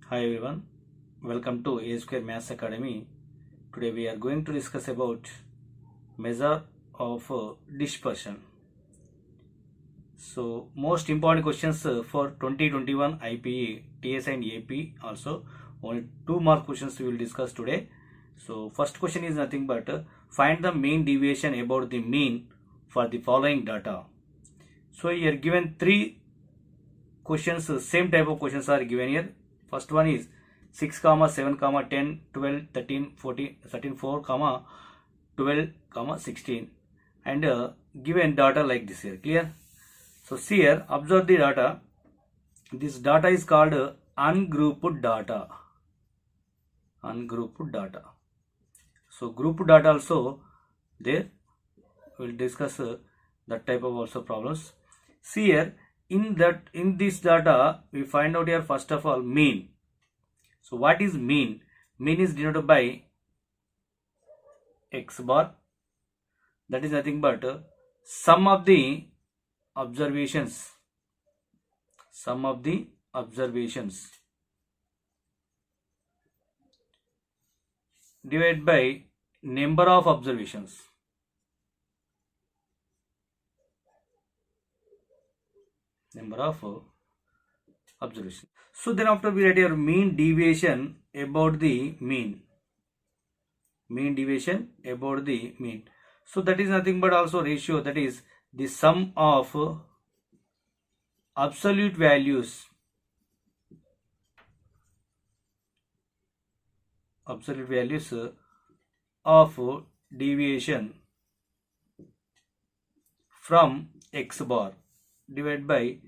Hi everyone, welcome to A Square Maths Academy. Today we are going to discuss about measure of dispersion. So most important questions for 2021 IPE, TS and AP also. Only 2 more questions we will discuss today. So first question is nothing but find the mean deviation about the mean for the following data. So here given 3 questions, same type of questions are given here. First one is 6 comma 7 comma 10 12 13 14 13 4 comma 12 comma 16 and given data like this here. Clear? So see here, observe the data. This data is called ungrouped data. Ungrouped data. So grouped data also there. We'll discuss that type of also problems. See here, in this data we find out here first of all mean. So what is mean? Mean is denoted by x bar. That is nothing but sum of the observations. Sum of the observations divided by number of observations. Number of observations. So then after we write here mean deviation about the mean. Mean deviation about the mean. So that is nothing but also ratio, that is the sum of absolute values of deviation from x bar divided by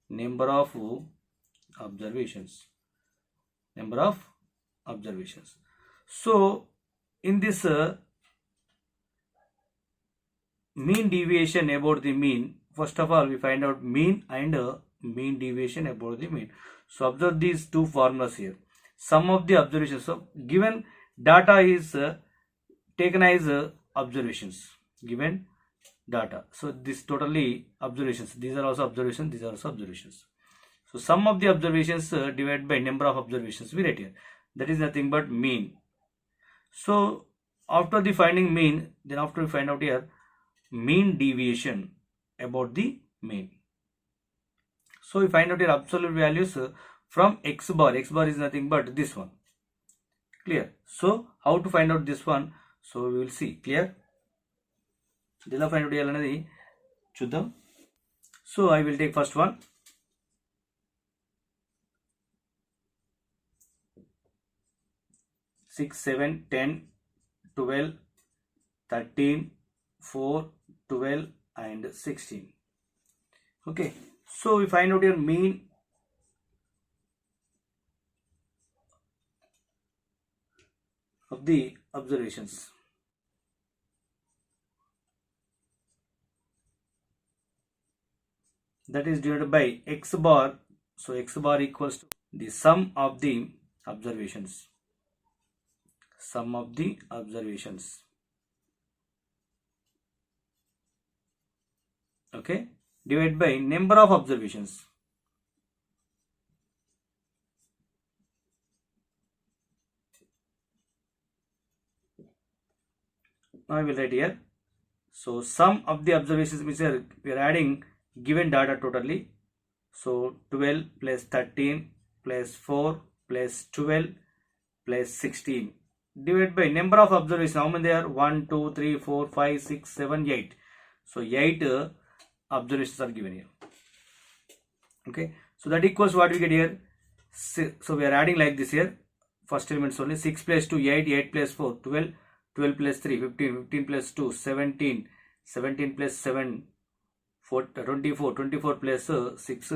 number of observations. Number of observations. So in this mean deviation about the mean, first of all we find out mean and mean deviation about the mean. So observe these two formulas here. Sum of the observations. So given data is taken as observations. Given data. So this totally observations. These are also observations. These are also observations. So sum of the observations divided by number of observations we write here. That is nothing but mean. So after the finding mean, then after we find out here mean deviation about the mean. So we find out your absolute values from x bar. X bar is nothing but this one. Clear? So how to find out this one? So we will see. Clear? Dila find out cheyanadi chuddam. So I will take first one. 6, 7, 10, 12, 13, 4, 12 and 16. Okay, so we find out your mean of the observations. That is divided by x bar. So x bar equals to the sum of the observations. Sum of the observations. Okay, divided by number of observations. Now I will write here. So sum of the observations means we are adding given data totally. So 12 plus 13 plus 4 plus 12 plus 16 divided by number of observations. How many there are? 1, 2, 3, 4, 5, 6, 7, 8. So 8 observations are given here. Okay. So that equals what we get here. So we are adding like this here. First elements only 6 plus 2, 8, 8 plus 4, 12, 12 plus 3, 15, 15 plus 2, 17, 17 plus 7, 4, 24, 24 plus 6,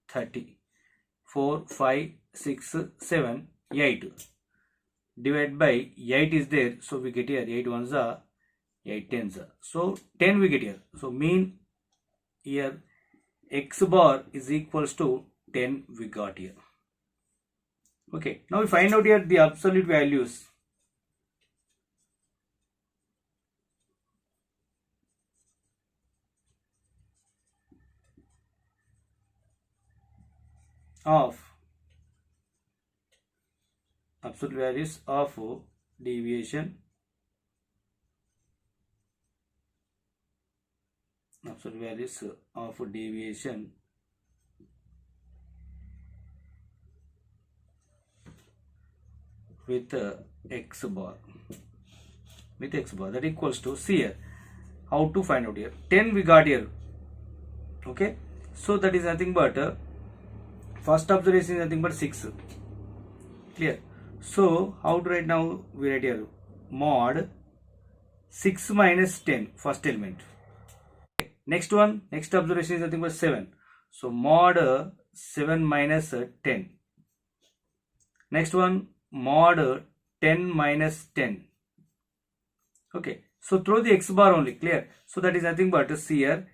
30, 4, 5, 6, 7, 8. Divided by 8 is there. So we get here 8 ones are 8 tens are. So 10 we get here. So mean here x bar is equals to 10 we got here. Okay. Now we find out here the absolute values. Of absolute values of deviation, absolute values of deviation with x bar, with x bar, that equals to, see here how to find out here. 10 we got here. Okay, so that is nothing but first observation is nothing but 6. Clear? So how to write now? We write here mod 6 minus 10, first element. Next one, next observation is nothing but 7. So mod 7 minus 10. Next one, mod 10 minus 10. Okay, so throw the x bar only. Clear? So that is nothing but, see here,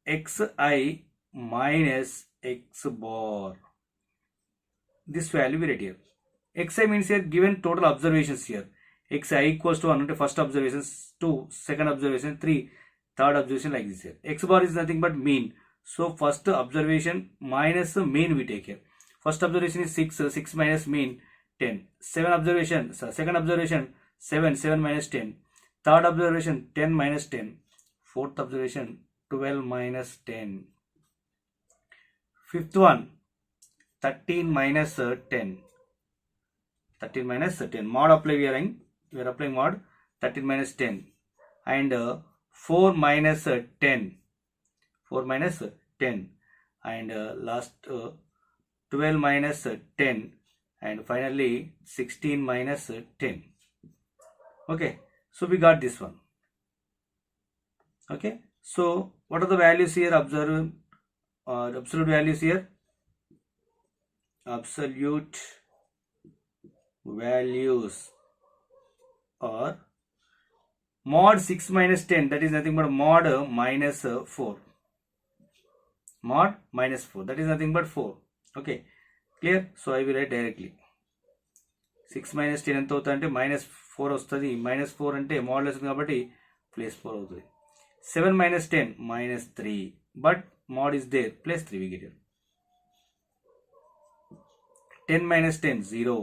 xi minus x bar. This value we write here. Xi means here given total observations here. Xi equals to 1 first observation, 2 second observation, 3 third observation, like this here. X bar is nothing but mean. So first observation minus mean we take here. First observation is 6, 6 minus mean 10. 7 observation, second observation 7, 7 minus 10. Third observation 10 minus 10. Fourth observation 12 minus 10. Fifth one 13 minus 10. 13 minus 10. Mod apply we are applying mod 13 minus 10. And 4 minus 10. 4 minus 10. And last 12 minus 10. And finally 16 minus 10. Okay, so we got this one. Okay, so what are the values here? Observe absolute values here. Absolute values are mod 6 minus 10, that is nothing but mod minus 4. Mod minus 4, that is nothing but 4. Okay, clear? So I will write directly. 6 minus 10 ఎంత అవుతుంది, minus 4 వస్తుంది. minus 4 అంటే mod వస్తుంది కాబట్టి plus 4 అవుతుంది. 7 minus 10 minus 3, but mod is there, plus 3 we get here. 10 minus 10 0,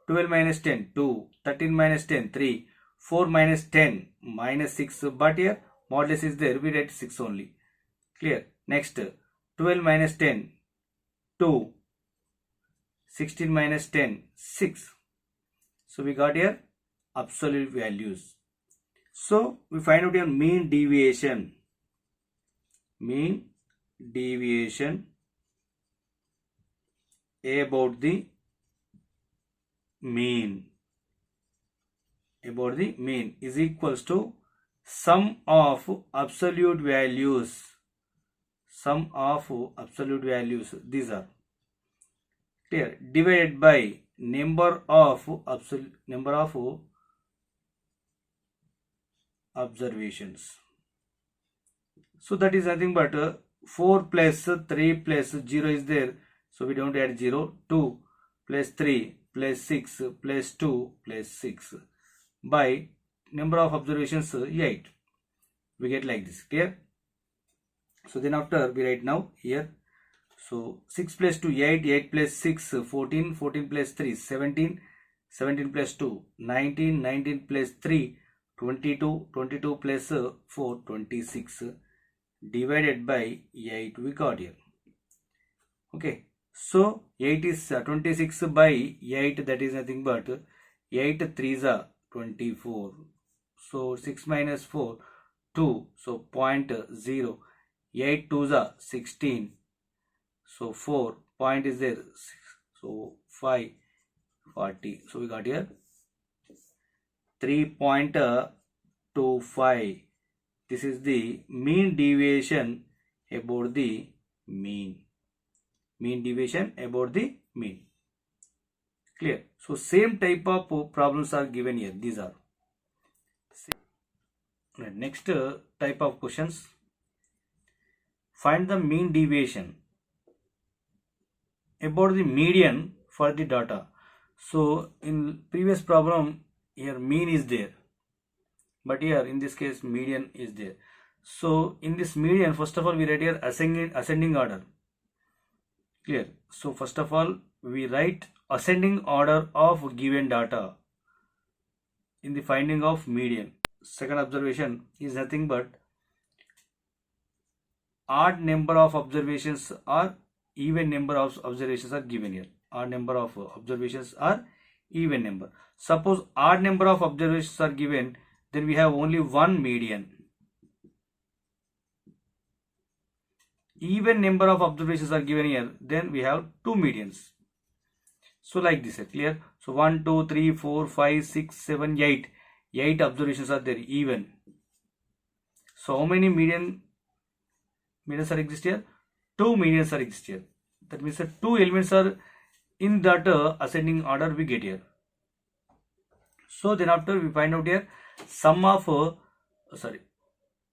12 minus 10 2, 13 minus 10 3, 4 minus 10 minus 6, but here modulus is there, we write 6 only. Clear? Next 12 minus 10 2, 16 minus 10 6. So we got here absolute values. So we find out here mean deviation. Mean deviation about the mean. About the mean is equals to sum of absolute values. Sum of absolute values. These are clear. Divided by number of observations. So that is nothing but 4 plus 3 plus 0 is there. So we don't add 0. 2 plus 3 plus 6 plus 2 plus 6 by number of observations 8. We get like this. Clear? So then after we write now here. So 6 plus 2 8, 8 plus 6 14, 14 plus 3 17, 17 plus 2 19, 19 plus 3 22, 22 plus 4 26 divided by 8 we got here. Okay, so 8 is 26 by 8, that is nothing but 8 3s are 24. So 6 minus 4 2, so 0.0. 8 2s are 16. So 4 point is there, so 5 40. So we got here 3.25. This is the mean deviation about the mean. Mean deviation about the mean. Clear? So same type of problems are given here. These are. Next type of questions. Find the mean deviation about the median for the data. So in previous problem here mean is there, but here in this case median is there. So in this median, first of all we write here ascending order. Clear? So first of all we write ascending order of given data in the finding of median. Second observation is nothing but odd number of observations or even number of observations are given here. Odd number of observations are even number. Suppose odd number of observations are given, then we have only one median. Even number of observations are given here, then we have two medians. So like this, clear? So 1, 2, 3, 4, 5, 6, 7, 8. 8 observations are there, even. So how many medians are exist here? 2 medians are exist here. That means that 2 elements are in that ascending order we get here. So then after we find out here sum of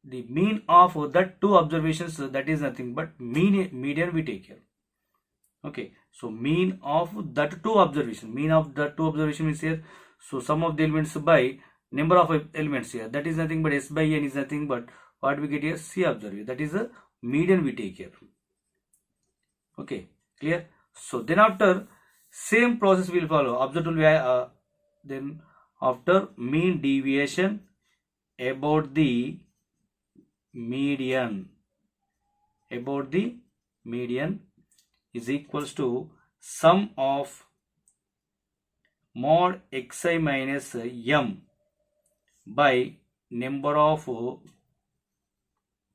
the mean of that 2 observations, that is nothing but median we take here. Okay, so mean of that 2 observation, mean of that 2 observation is here. So sum of the elements by number of elements here, that is nothing but S by N is nothing but what we get here, C observation, that is the median we take here. Okay, clear? So then after same process will follow. Observe will then after mean deviation about the median, is equals to sum of mod xi minus m by number of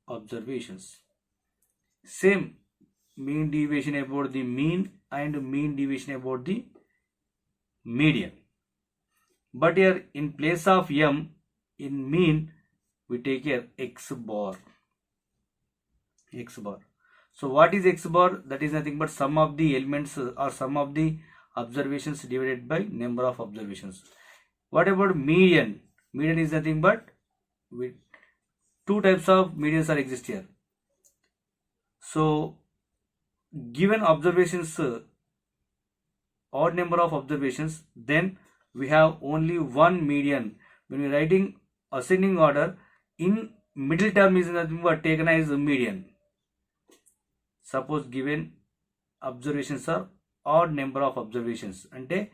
observations. Same mean deviation about the mean and mean deviation about the median. But here in place of m in mean we take here x bar. So what is x bar? That is nothing but sum of the elements or sum of the observations divided by number of observations. What about median? Median is nothing but with 2 types of medians are exist here. So given observations, odd number of observations, then we have only one median. When we are writing ascending order, in middle term is nothing but taken as median. Suppose given observations are odd number of observations, అంటే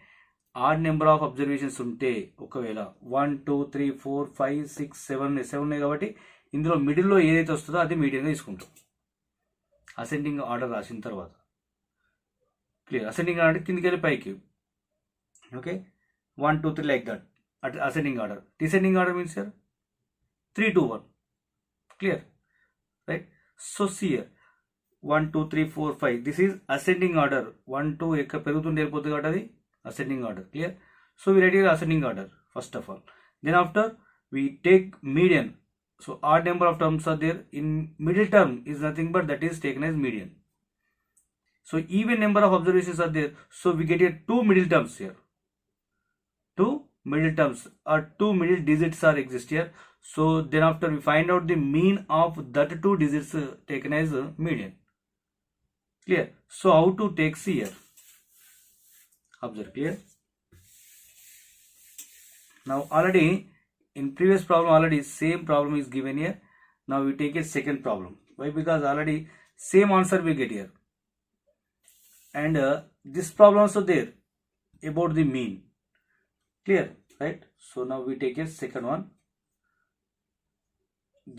odd number of observations ఉంటే ఒకవేళ 1 2 3 4 5 6 7 ఉన్నాయి కాబట్టి ఇందులో మిడిల్లో ఏదైతే వస్తుందో అది మీడియంగా తీసుకుంటాం అసెండింగ్ ఆర్డర్ రాసిన తర్వాత. క్లియర్? అసెండింగ్ ఆర్డర్ కిందికి వెళ్ళి పైకి. Okay, 1 2 3 like that at ascending order. Descending order means here 3 2 1. Clear? Right? So see here 1 2 3 4 5. This is ascending order. 1 2 ekka perugunde velipothundi kabatti adi ascending order. Clear? So we write here ascending order first of all. Then after we take median. So odd number of terms are there. In middle term is nothing but that is taken as median. So even number of observations are there. So we get here 2 middle terms here. 2 middle terms or 2 middle digits are exist here. So then after we find out the mean of that 2 digits taken as median. Clear? So how to take C here? Observe. Clear? Now already in previous problem already same problem is given here. Now we take a second problem. Why? Because already same answer we get here. And this problem also there about the mean. Clear? Right? So now we take a second one.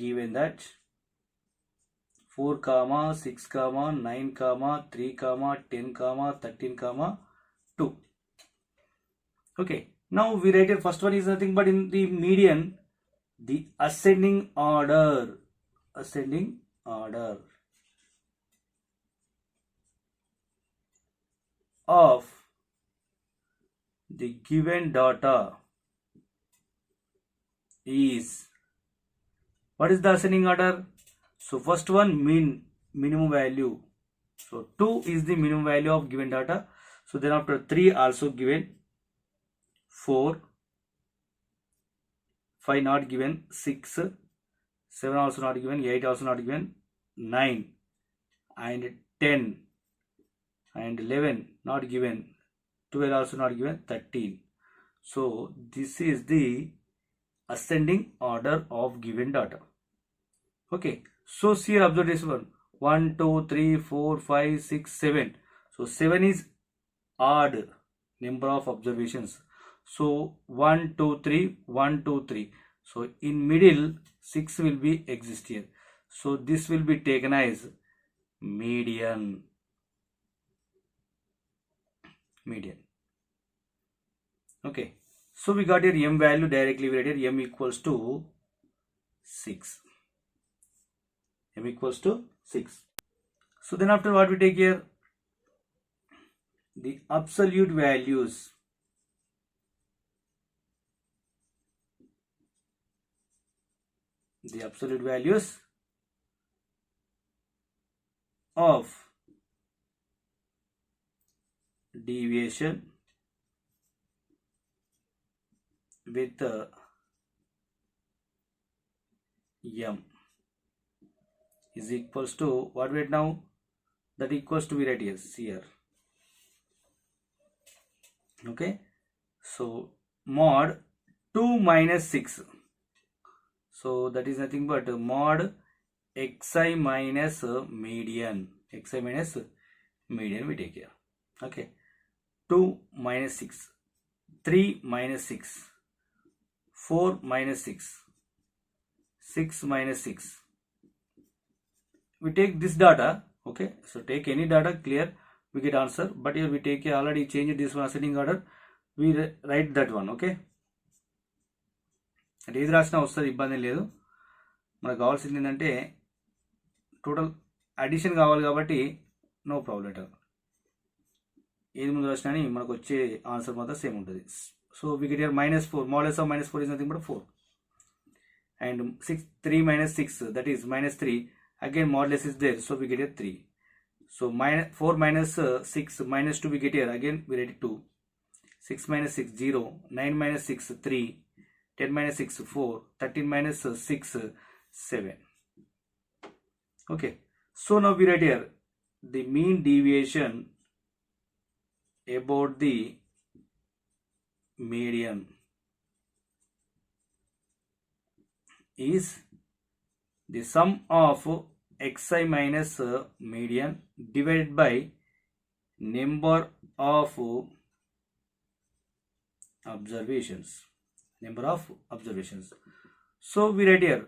Given that 4 comma 6 comma 9 comma 3 comma 10 comma 13 comma 2. Okay, now we write it. First one is nothing but in the median, the ascending order of the given data is, what is the ascending order? So first one minimum value. So 2 is the minimum value of given data. So then after 3 also given, 4, 5 not given, 6, 7 also not given, 8 also not given, 9 and 10 and 11 not given, 12 also not given, 13. So this is the ascending order of given data. Okay, so see here observe this one, 1 2 3 4 5 6 7. So 7 is odd number of observations. So 1 2 3 1 2 3. So in middle 6 will be exist here. So this will be taken as median. Okay, so we got here m value directly. We write here m equals to 6. M equals to 6. So then after what we take here, the absolute values of deviation with m is equals to what we write now, that equals to we write here. Okay, so mod 2 minus 6, so that is nothing but mod xi minus median. Xi minus median we take here. Okay, 2 minus 6, 3 minus 6, 4 minus 6, 6 minus 6. We take this data. Okay, so take any data, clear, we get answer. But here we take already change this one ascending order, we write that one. Okay, అంటే ఏది రాసినా వస్తుంది, ఇబ్బంది లేదు. మనకు కావాల్సింది ఏంటంటే total addition కావాలి కాబట్టి నో ప్రాబ్లం ఎట్ ఆల్. ఏది ముందు రాసినా అని మనకు వచ్చే ఆన్సర్ మాత్రం సేమ్ ఉంటుంది. So we get here -4. Modulus of -4 is nothing but 4. And 3 minus 6, that is -3. Again modulus is there, so we get here 3. So 4 minus 6 minus 2 we get here, again we write 2. 6 minus 6 0, 9 minus 6 3, 10 minus 6 4, 13 minus 6 7. Okay, so now we write here the mean deviation about the median is the sum of xi minus median divided by number of observations. So we write here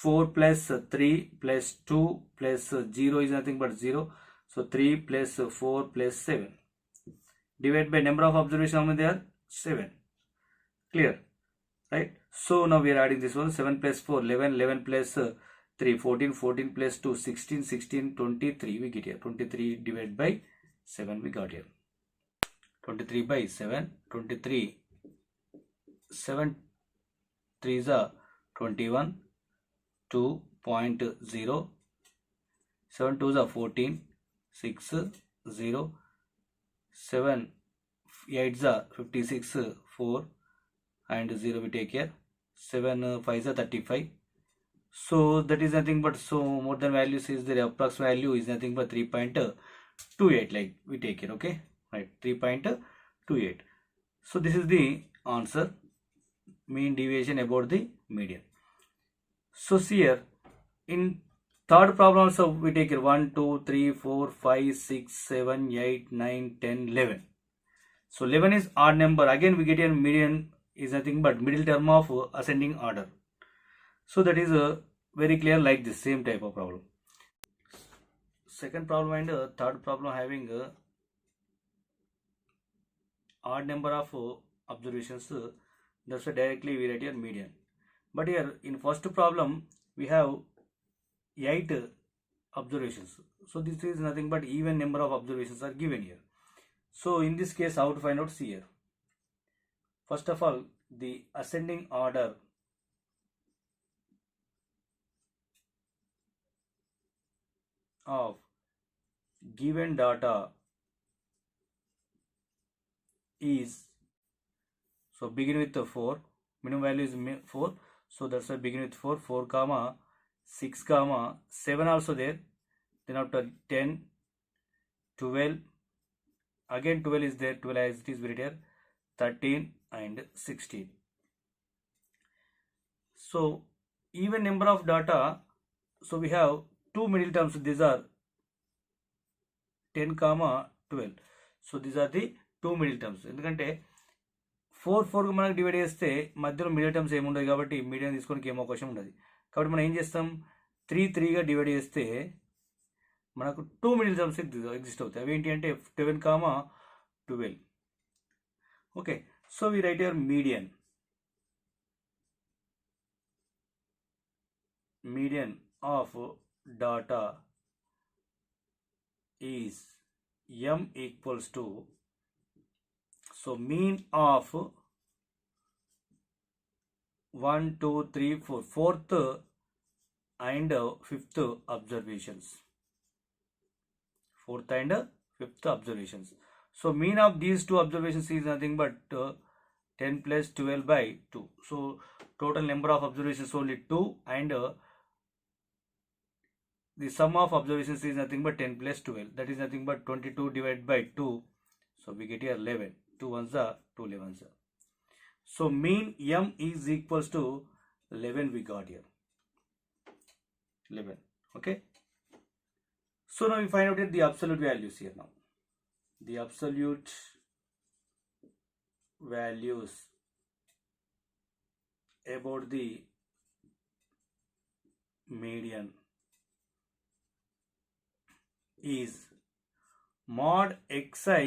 4 plus 3 plus 2 plus 0 is nothing but 0. So 3 plus 4 plus 7 divided by number of observations. How many there are? 7. Clear, right? So now we are adding this one. 7 plus 4 11, 11 plus 3 14, 14 plus 2 16, 16 23 we get here. 23 divided by 7 we got here. 23 by 7, 23, 7 3s are 21, 2.0, 7 2s are 14, 6 0, 7 8s are 56, 4 and 0 we take here. 7 5s are 35. So that is nothing but, so more than values is there, approx value is nothing but 3.28, like we take it. Okay, right, 3.28. So this is the answer, mean deviation about the median. So see here in third problem also we take it 1 2 3 4 5 6 7 8 9 10 11. So 11 is odd number. Again we get a median is nothing but middle term of ascending order. So that is very clear, like this same type of problem. Second problem and third problem having odd number of observations. That's why directly we write here median. But here in first problem we have 8 observations. So this is nothing but even number of observations are given here. So in this case how to find out? See here. First of all, the ascending order of given data is, so begin with the 4, minimum value is 4, so that's why begin with 4, 4 comma 6 comma 7 also there, then after 10 12, again 12 is there, 12 as it is right here, 13 and 16. So even number of data, so we have two middle terms, these are 10 comma 12. So these are the 2 middle terms. ఎందుకంటే 4 మనకు divide చేస్తే మధ్యలో middle terms ఏముండదు కాబట్టి medium తీసుకోవడానికి ఏం అవకాశం ఉండదు. కాబట్టి మనం ఏం చేస్తాం, 3గా డివైడ్ చేస్తే మనకు 2 మిడిల్ టర్మ్స్ ఎగ్జిస్ట్ అవుతాయి. అవి ఏంటి అంటే 11, 12. Okay, so we write your median of data is m equals to, so mean of 1, 2, 3, 4, fourth and fifth observations. Fourth and fifth observations. So mean of these two observations is nothing but 10 plus 12 by 2. So total number of observations only 2, and the sum of observations is nothing but 10 plus 12. That is nothing but 22 divided by 2. So we get here 11. 2 ones are 2 11s are. So mean m is equals to 11 we got here. 11. Okay. So now we find out the absolute values here now. The absolute values about the median is mod xi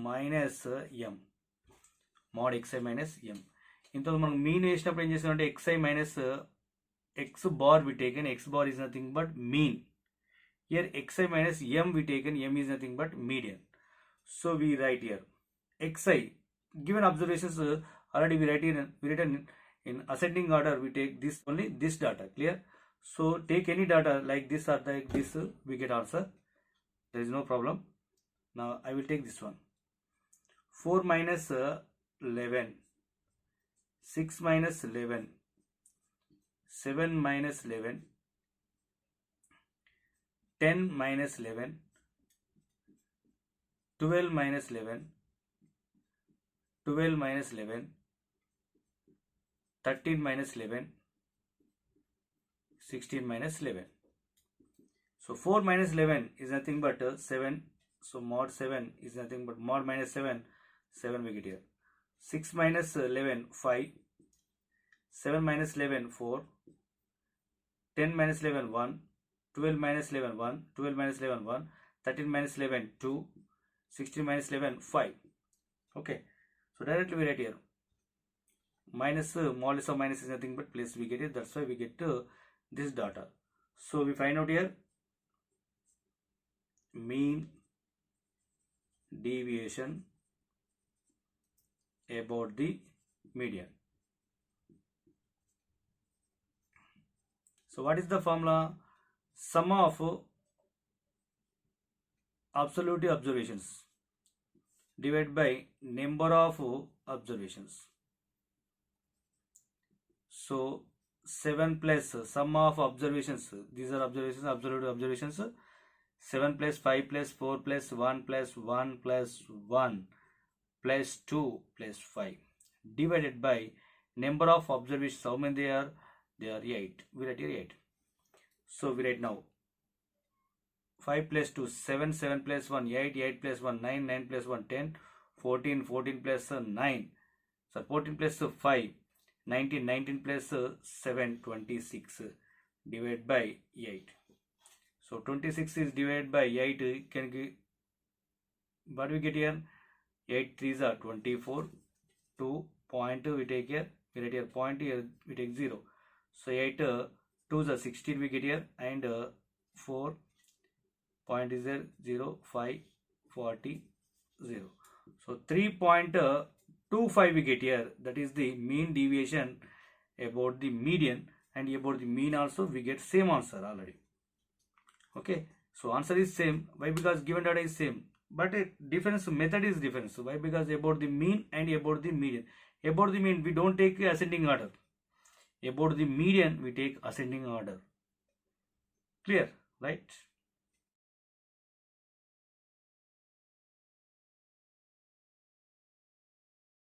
minus m. Mod xi minus m. ఇంత మనం mean వేసినప్పుడు ఏం చేస్తామంటే xi minus x bar we taken. X bar is nothing but mean. Here xi minus m we taken. M is nothing but median. So we write here xi given observations already we written in ascending order. We take this only this data. Clear? So take any data like this or like this, we get answer. There is no problem. Now I will take this one. 4 minus 11, 6 minus 11, 7 minus 11, 10 minus 11, 12 minus 11, 12 minus 11, 13 minus 11, 16 minus 11. So 4 minus 11 is nothing but 7. So mod 7 is nothing but mod minus 7, 7 we get here. 6 minus 11, 5. 7 minus 11, 4. 10 minus 11, 1. 12 minus 11, 1. 12 minus 11, 1. 13 minus 11, 2. 16 minus 11, 5. Okay. So directly we write here. Minus modulus of minus is nothing but plus we get it. That's why we get this data. So we find out here mean deviation about the median. So what is the formula? Sum of absolute observations divided by number of observations. So 7 plus sum of observations, these are observations, absolute observations. 7 plus 5 plus 4 plus 1 plus 1 plus 1 plus 2 plus 5 divided by number of observations. How many they are? They are 8. We write here 8. So we write now 5 plus 2 7, 7 plus 1 8, 8 plus 1 9, 9 plus 1 10, 14, 14 plus 9, so 14 plus 5 19, 19 plus 7 26 divided by 8. So 26 is divided by 8. Can give, what we get here? 8 3s are 24. 2 point we take here. We write here point here. We take 0. So 8 2s are 16 we get here, and 4 point is there 0 5 40 0. So 3.25 we get here. That is the mean deviation about the median, and about the mean also we get same answer already. Okay, so answer is same. Why? Because given data is same, but a difference method is different. So why? Because about the mean and about the median. About the mean we don't take ascending order. About the median we take ascending order. Clear, right?